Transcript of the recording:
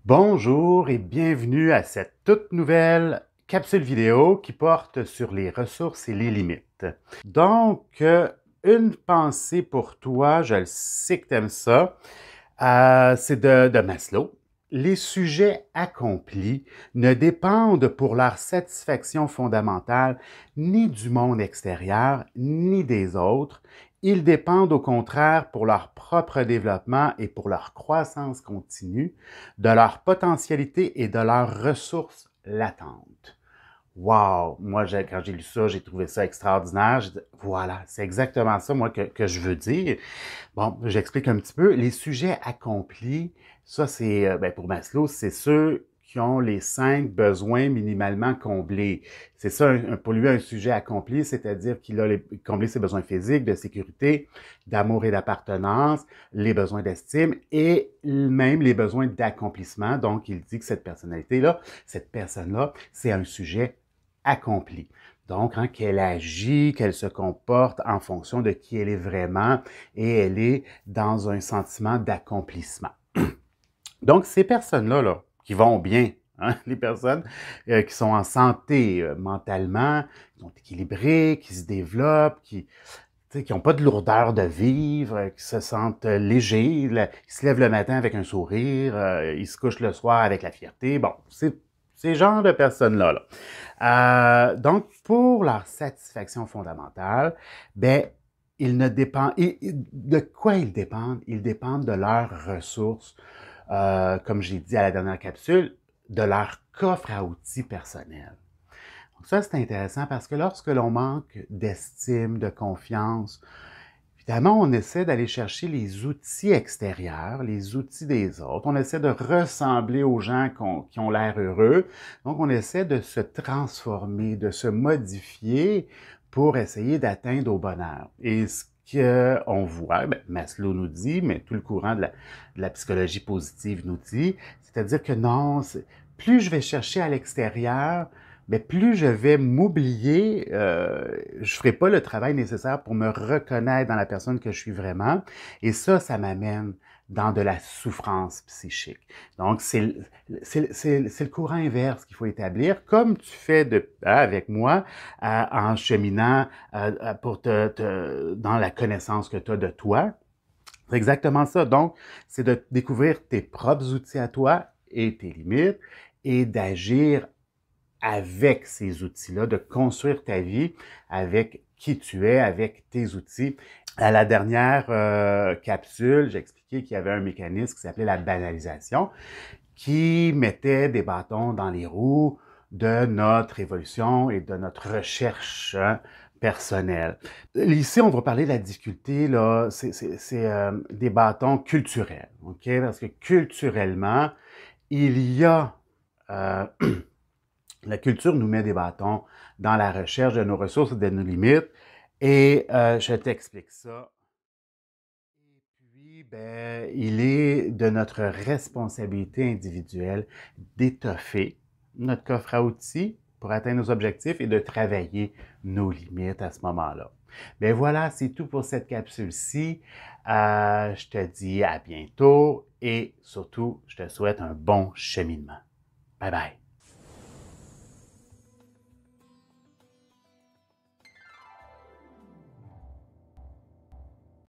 Bonjour et bienvenue à cette toute nouvelle capsule vidéo qui porte sur les ressources et les limites. Donc, une pensée pour toi, je le sais que tu aimes ça, c'est de Maslow. Les sujets accomplis ne dépendent pour leur satisfaction fondamentale ni du monde extérieur, ni des autres. Ils dépendent au contraire pour leur propre développement et pour leur croissance continue, de leur potentialité et de leurs ressources latentes. Wow! Moi, quand j'ai lu ça, j'ai trouvé ça extraordinaire. J'ai dit, voilà, c'est exactement ça, moi, que je veux dire. Bon, j'explique un petit peu. Les sujets accomplis, ça, c'est, pour Maslow, c'est ceux qui ont les 5 besoins minimalement comblés. C'est ça, pour lui, un sujet accompli, c'est-à-dire qu'il a comblé ses besoins physiques, de sécurité, d'amour et d'appartenance, les besoins d'estime et même les besoins d'accomplissement. Donc, il dit que cette personnalité-là, cette personne-là, c'est un sujet accompli. Donc, qu'elle agit, qu'elle se comporte en fonction de qui elle est vraiment et elle est dans un sentiment d'accomplissement. Donc, ces personnes-là, là, qui vont bien, les personnes qui sont en santé mentalement, qui sont équilibrées, qui se développent, qui n'ont pas de lourdeur de vivre, qui se sentent légers, qui se lèvent le matin avec un sourire, ils se couchent le soir avec la fierté. Bon, c'est ces genres de personnes-là. Donc, pour leur satisfaction fondamentale, ben, ils ne dépendent. De quoi ils dépendent? Ils dépendent de leurs ressources, comme j'ai dit à la dernière capsule, de leur coffre à outils personnel. Donc ça, c'est intéressant parce que lorsque l'on manque d'estime, de confiance, évidemment, on essaie d'aller chercher les outils extérieurs, les outils des autres. On essaie de ressembler aux gens qui ont l'air heureux. Donc, on essaie de se transformer, de se modifier pour essayer d'atteindre au bonheur. Et ce qu'on voit, Maslow nous dit, mais tout le courant de la psychologie positive nous dit, c'est-à-dire que non, plus je vais chercher à l'extérieur, mais plus je vais m'oublier, je ferai pas le travail nécessaire pour me reconnaître dans la personne que je suis vraiment. Et ça m'amène dans de la souffrance psychique. Donc, c'est le courant inverse qu'il faut établir, comme tu fais avec moi, en cheminant dans la connaissance que tu as de toi. C'est exactement ça. Donc, c'est de découvrir tes propres outils à toi et tes limites et d'agir avec ces outils-là, de construire ta vie avec qui tu es, avec tes outils. À la dernière capsule, j'ai expliqué qu'il y avait un mécanisme qui s'appelait la banalisation, qui mettait des bâtons dans les roues de notre évolution et de notre recherche personnelle. Ici, on va parler de la difficulté, là, c'est des bâtons culturels, OK? Parce que culturellement, il y a la culture nous met des bâtons dans la recherche de nos ressources et de nos limites. Et je t'explique ça. Et puis, ben, il est de notre responsabilité individuelle d'étoffer notre coffre à outils pour atteindre nos objectifs et de travailler nos limites à ce moment-là. Ben voilà, c'est tout pour cette capsule-ci. Je te dis à bientôt et surtout, je te souhaite un bon cheminement. Bye bye.